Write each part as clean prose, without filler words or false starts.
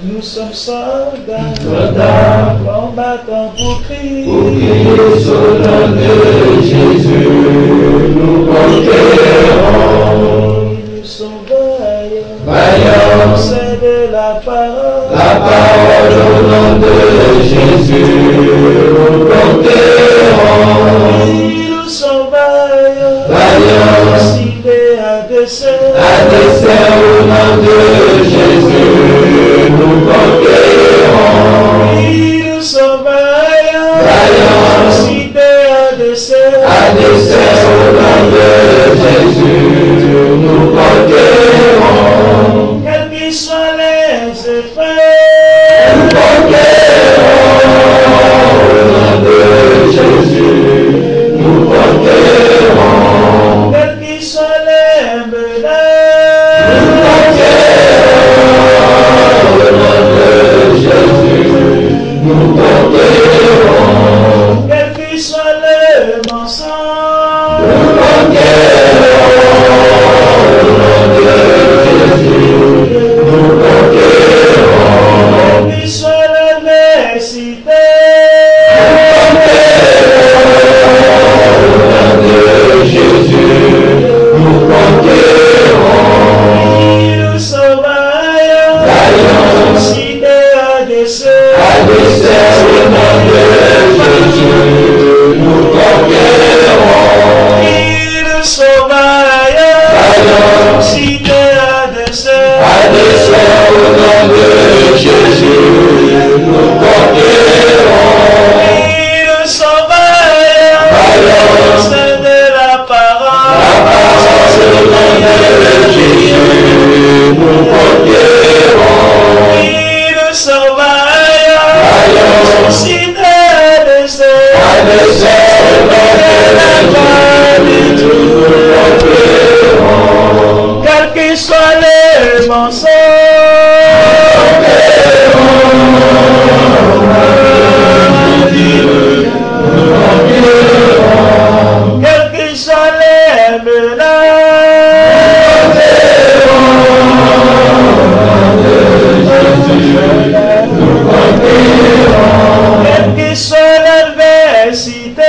Nous sommes soldats, combattants pour crier sur le nom de Jésus, nous conquérons. Nous sommes vaillants, Vaillants, c'est de la parole au nom de Jésus, nous conquérons. Nous sommes vaillants, Vaillants, cités à dessein au nom de Jésus, nous conquérons. Nous sommes vaillants, Vaillants, cités à dessein au nom de Jésus, nous conquérons. quels qu'ils soient les effets, Nous conquérons au nom de Jésus, nous conquérons. quels qu'ils soient les menaces, Nous conquérons au nom de Jésus, nous conquérons. quels qu'ils soient les mensonges, Nous conquérons au nom de Jésus, nous conquérons. quels qu'ils soient l'adversité, Jésus, nous conquérons. nous sommes vaillants, Vaillants, cités à dessein au nom de Jésus, nous conquérons. Nous sommes vaillants, Vaillants, cités à dessein au nom de Jésus, nous conquérons. Nous sommes vaillants, Vaillants, c'est de la parole au nom de Jésus, nous conquérons. Nous sommes vaillants, Vaillants, cités à dessein quels qu'ils soient les mensonges, quels qu'ils soient les menaces, quelle qu'ils soient l'adversité,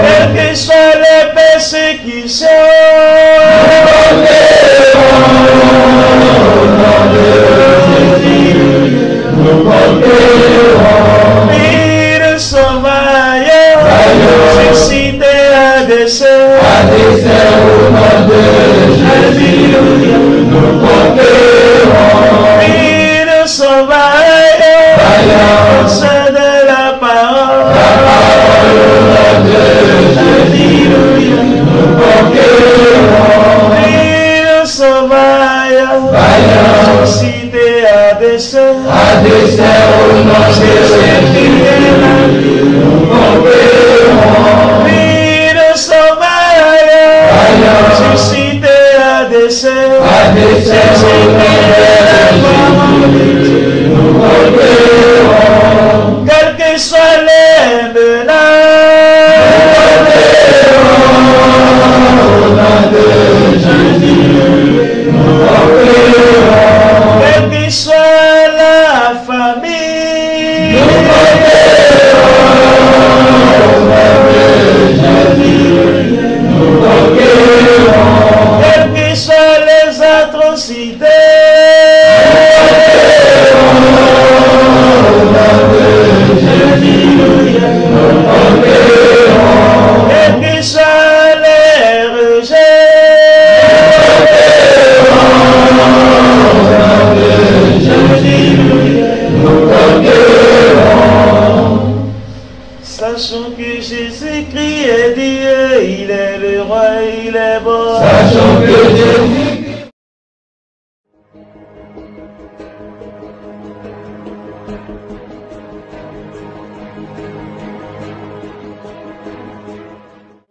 quelles que soient les persécutions, nous sommes vaillants, suscités à dessein, au nom de Jésus, nous conquérons. nous sommes vaillants, c'est de la parole Au nom de Jésus, nous conquérons. nous sommes vaillants, suscités à dessein, au nom de Jésus, nous conquérons. nous sommes vaillants, suscités à dessein, nous conquérons. quelles que soient les menaces, Au nom de Jésus, nous conquérons. quelle que soit la famille, Nous conquérons. quelles que soient les atrocités, quelles que soient les rejets, sachons que Jésus-Christ est Dieu, il est le roi, il est bon. Sachons que Jésus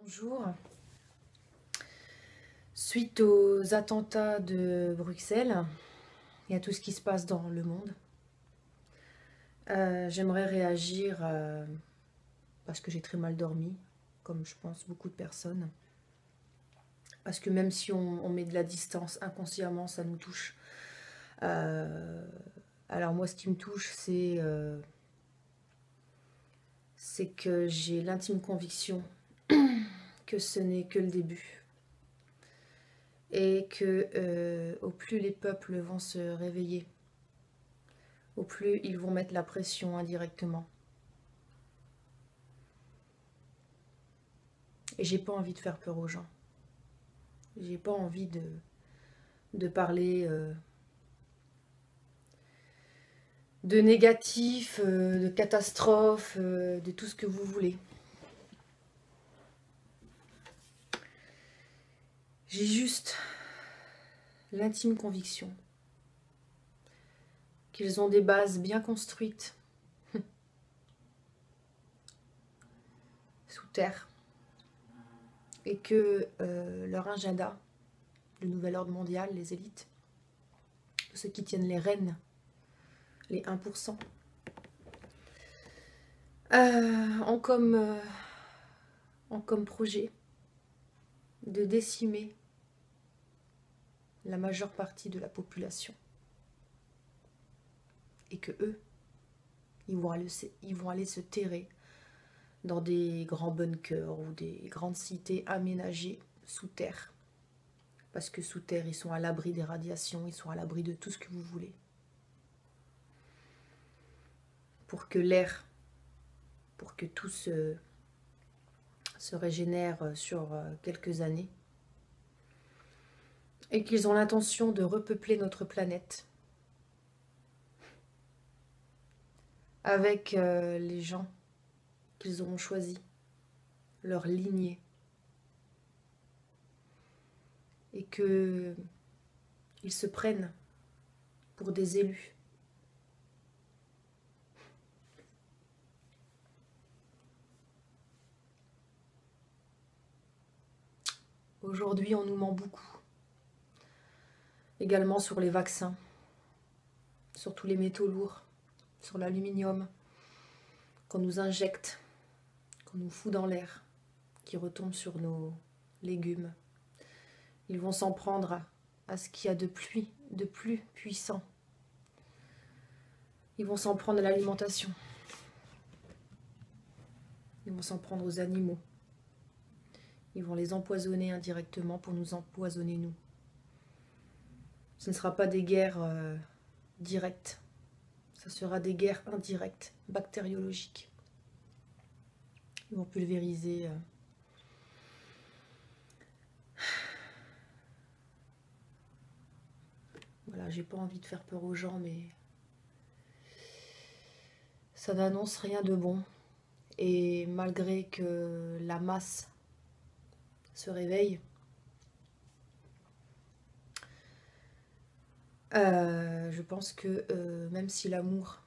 Bonjour. Suite aux attentats de Bruxelles et à tout ce qui se passe dans le monde, j'aimerais réagir parce que j'ai très mal dormi. comme je pense beaucoup de personnes. Parce que même si on met de la distance, inconsciemment, ça nous touche. Alors moi, ce qui me touche, c'est que j'ai l'intime conviction que ce n'est que le début. Et que au plus les peuples vont se réveiller, au plus ils vont mettre la pression indirectement. Et j'ai pas envie de faire peur aux gens. J'ai pas envie de parler de négatif, de catastrophe, de tout ce que vous voulez. J'ai juste l'intime conviction qu'ils ont des bases bien construites sous terre et que leur agenda, le nouvel ordre mondial, les élites, ceux qui tiennent les rênes, les 1%, ont comme projet de décimer la majeure partie de la population. Et que eux, ils vont aller se terrer dans des grands bunkers ou des grandes cités aménagées sous terre. Parce que sous terre, ils sont à l'abri des radiations, ils sont à l'abri de tout ce que vous voulez. Pour que l'air, pour que tout se régénère sur quelques années. Et qu'ils ont l'intention de repeupler notre planète avec les gens qu'ils auront choisis, leur lignée. Et qu'ils se prennent pour des élus. Aujourd'hui, on nous ment beaucoup. Également sur les vaccins, sur tous les métaux lourds, sur l'aluminium qu'on nous injecte, qu'on nous fout dans l'air, qui retombe sur nos légumes. Ils vont s'en prendre à ce qu'il y a de plus puissant. Ils vont s'en prendre à l'alimentation. Ils vont s'en prendre aux animaux. Ils vont les empoisonner indirectement pour nous empoisonner nous. Ce ne sera pas des guerres directes. Ce sera des guerres indirectes, bactériologiques. Ils vont pulvériser voilà, j'ai pas envie de faire peur aux gens, mais ça n'annonce rien de bon. Et malgré que la masse se réveille, je pense que même si l'amour,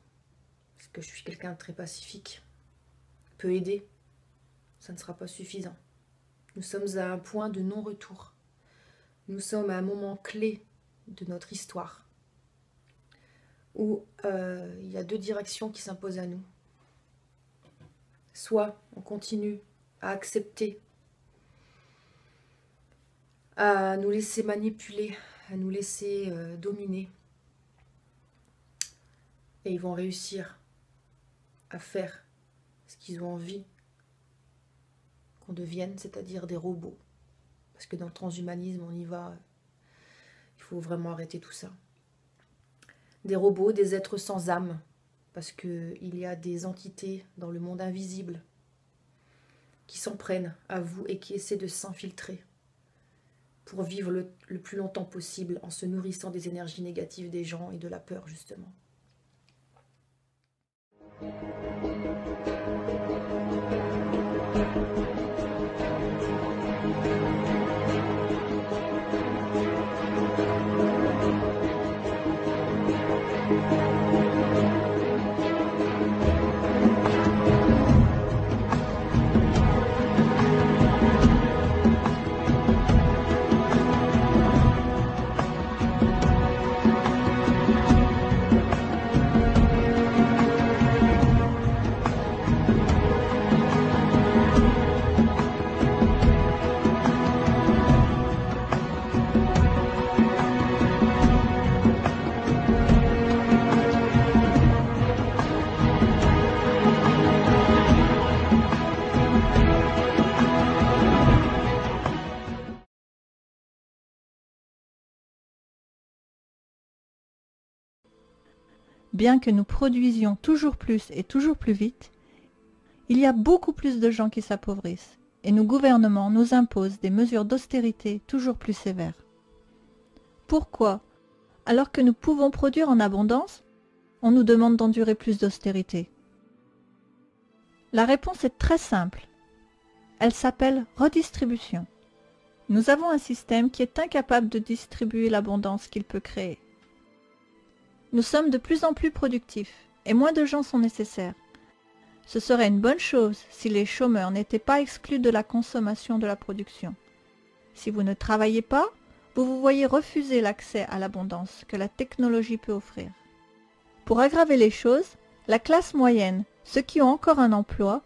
parce que je suis quelqu'un de très pacifique, peut aider, ça ne sera pas suffisant. Nous sommes à un point de non-retour. Nous sommes à un moment clé de notre histoire où il y a deux directions qui s'imposent à nous. Soit on continue à accepter, à nous laisser manipuler, à nous laisser dominer, et ils vont réussir à faire ce qu'ils ont envie qu'on devienne, c'est-à-dire des robots. Parce que dans le transhumanisme, on y va, il faut vraiment arrêter tout ça. Des robots, des êtres sans âme, parce qu'il y a des entités dans le monde invisible qui s'en prennent à vous et qui essaient de s'infiltrer pour vivre le plus longtemps possible en se nourrissant des énergies négatives des gens et de la peur, justement. bien que nous produisions toujours plus et toujours plus vite, il y a beaucoup plus de gens qui s'appauvrissent et nos gouvernements nous imposent des mesures d'austérité toujours plus sévères. Pourquoi, alors que nous pouvons produire en abondance, on nous demande d'endurer plus d'austérité? La réponse est très simple. Elle s'appelle redistribution. Nous avons un système qui est incapable de distribuer l'abondance qu'il peut créer. Nous sommes de plus en plus productifs et moins de gens sont nécessaires. Ce serait une bonne chose si les chômeurs n'étaient pas exclus de la consommation de la production. Si vous ne travaillez pas, vous vous voyez refuser l'accès à l'abondance que la technologie peut offrir. Pour aggraver les choses, la classe moyenne, ceux qui ont encore un emploi,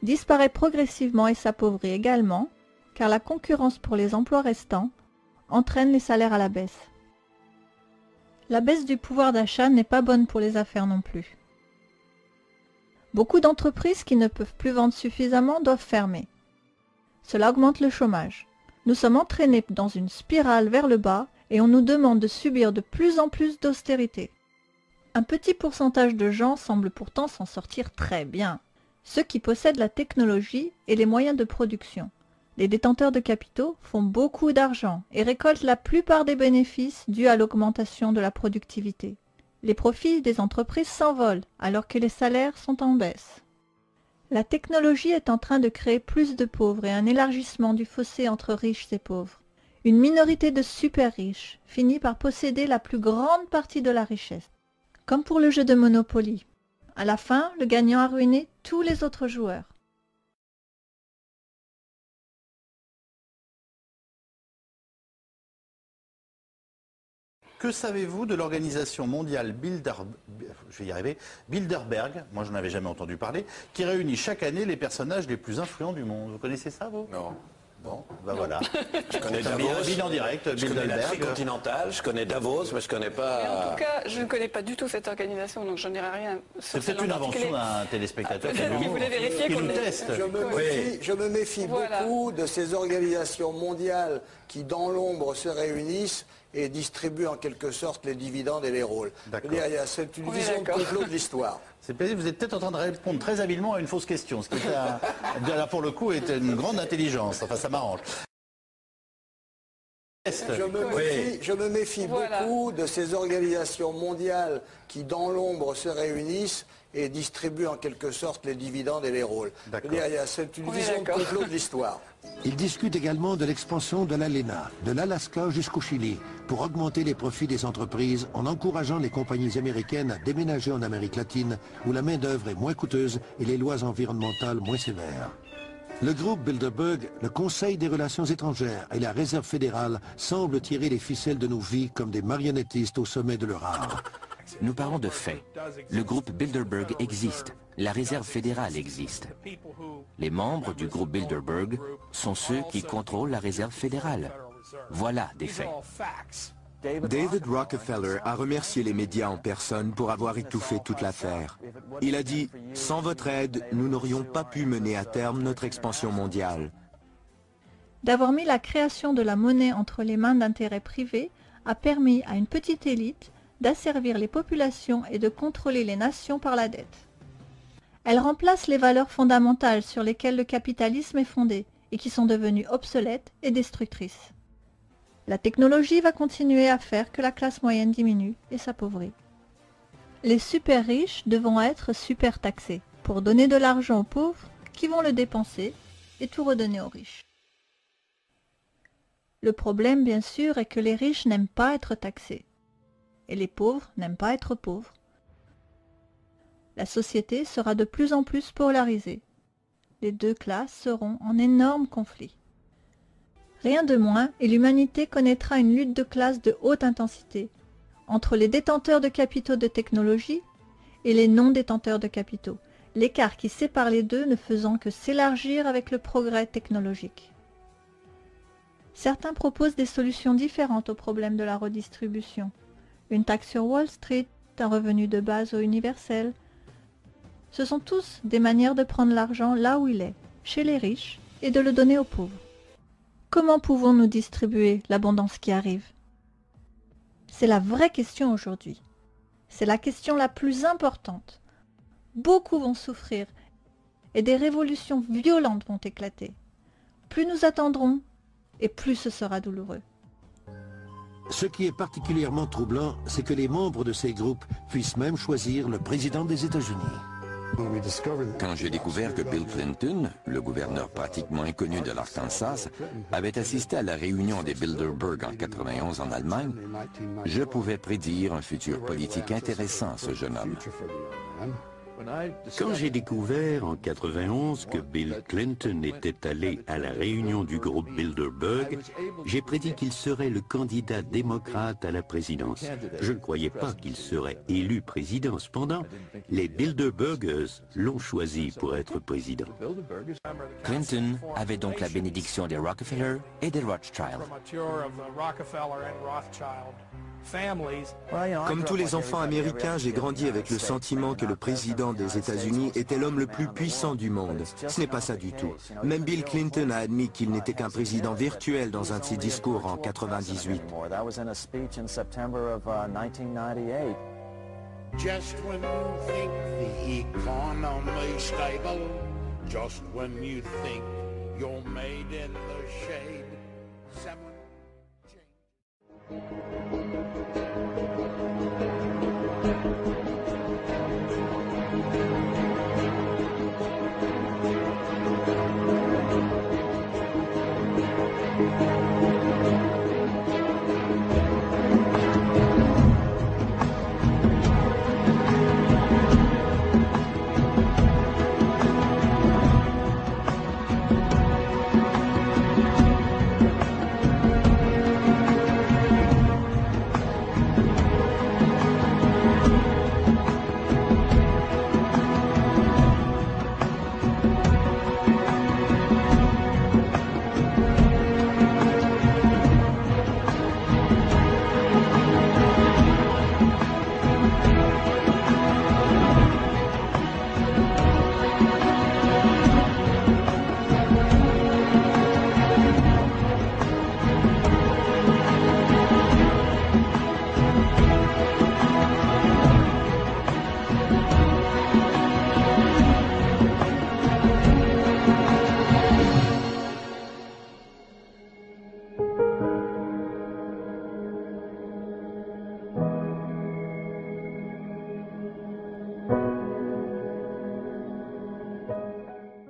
disparaît progressivement et s'appauvrit également, car la concurrence pour les emplois restants entraîne les salaires à la baisse. La baisse du pouvoir d'achat n'est pas bonne pour les affaires non plus. Beaucoup d'entreprises qui ne peuvent plus vendre suffisamment doivent fermer. Cela augmente le chômage. Nous sommes entraînés dans une spirale vers le bas et on nous demande de subir de plus en plus d'austérité. Un petit pourcentage de gens semble pourtant s'en sortir très bien. Ceux qui possèdent la technologie et les moyens de production. Les détenteurs de capitaux font beaucoup d'argent et récoltent la plupart des bénéfices dus à l'augmentation de la productivité. Les profits des entreprises s'envolent alors que les salaires sont en baisse. La technologie est en train de créer plus de pauvres et un élargissement du fossé entre riches et pauvres. Une minorité de super riches finit par posséder la plus grande partie de la richesse. Comme pour le jeu de Monopoly. À la fin, le gagnant a ruiné tous les autres joueurs. Que savez-vous de l'organisation mondiale Bilderberg, moi je n'en avais jamais entendu parler, qui réunit chaque année les personnages les plus influents du monde? Vous connaissez ça, vous? Non. Bon, ben voilà. Je connais Un Davos, bilan direct, je connais la Bilderberg. Tricontinentale, je connais Davos, mais je connais pas... Mais en tout cas, je ne connais pas du tout cette organisation, donc j'en dirai rien. C'est peut-être une invention d'un téléspectateur qui Vous voulez vérifier nous qu'on est... teste. Je me méfie Voilà. beaucoup de ces organisations mondiales qui, dans l'ombre, se réunissent et distribuent en quelque sorte les dividendes et les rôles. D'accord. C'est une On est vision de d'accord. complot de l'histoire. C'est plaisir, vous êtes peut-être en train de répondre très habilement à une fausse question, ce qui là pour le coup est une grande intelligence, enfin ça m'arrange. Je me méfie Voilà. beaucoup de ces organisations mondiales qui, dans l'ombre, se réunissent et distribuent en quelque sorte les dividendes et les rôles. D'accord. C'est une On est vision de d'accord. complot de l'histoire. Il discute également de l'expansion de l'ALENA, de l'Alaska jusqu'au Chili, pour augmenter les profits des entreprises en encourageant les compagnies américaines à déménager en Amérique latine, où la main-d'œuvre est moins coûteuse et les lois environnementales moins sévères. Le groupe Bilderberg, le Conseil des relations étrangères et la Réserve fédérale semblent tirer les ficelles de nos vies comme des marionnettistes au sommet de leur art. Nous parlons de faits. Le groupe Bilderberg existe. La Réserve fédérale existe. Les membres du groupe Bilderberg sont ceux qui contrôlent la Réserve fédérale. Voilà des faits. David Rockefeller a remercié les médias en personne pour avoir étouffé toute l'affaire. Il a dit « Sans votre aide, nous n'aurions pas pu mener à terme notre expansion mondiale. » D'avoir mis la création de la monnaie entre les mains d'intérêts privés a permis à une petite élite d'asservir les populations et de contrôler les nations par la dette. Elle remplace les valeurs fondamentales sur lesquelles le capitalisme est fondé et qui sont devenues obsolètes et destructrices. La technologie va continuer à faire que la classe moyenne diminue et s'appauvrit. Les super riches devront être super taxés pour donner de l'argent aux pauvres qui vont le dépenser et tout redonner aux riches. Le problème, bien sûr, est que les riches n'aiment pas être taxés et les pauvres n'aiment pas être pauvres. La société sera de plus en plus polarisée. Les deux classes seront en énorme conflit. Rien de moins, et l'humanité connaîtra une lutte de classe de haute intensité entre les détenteurs de capitaux de technologie et les non-détenteurs de capitaux, l'écart qui sépare les deux ne faisant que s'élargir avec le progrès technologique. Certains proposent des solutions différentes au problème de la redistribution. Une taxe sur Wall Street, un revenu de base ou universel. Ce sont tous des manières de prendre l'argent là où il est, chez les riches, et de le donner aux pauvres. Comment pouvons-nous distribuer l'abondance qui arrive? C'est la vraie question aujourd'hui. C'est la question la plus importante. Beaucoup vont souffrir et des révolutions violentes vont éclater. Plus nous attendrons et plus ce sera douloureux. Ce qui est particulièrement troublant, c'est que les membres de ces groupes puissent même choisir le président des États-Unis. Quand j'ai découvert que Bill Clinton, le gouverneur pratiquement inconnu de l'Arkansas, avait assisté à la réunion des Bilderberg en 1991 en Allemagne, je pouvais prédire un futur politique intéressant à ce jeune homme. Quand j'ai découvert en 1991 que Bill Clinton était allé à la réunion du groupe Bilderberg, j'ai prédit qu'il serait le candidat démocrate à la présidence. Je ne croyais pas qu'il serait élu président. Cependant, les Bilderbergers l'ont choisi pour être président. Clinton avait donc la bénédiction des Rockefeller et des Rothschild. Comme tous les enfants américains, j'ai grandi avec le sentiment que le président des États-Unis était l'homme le plus puissant du monde. Ce n'est pas ça du tout. Même Bill Clinton a admis qu'il n'était qu'un président virtuel dans un de ses discours en 1998. Just when you think the economy's stable, just when you think you're made in the shade, someone change.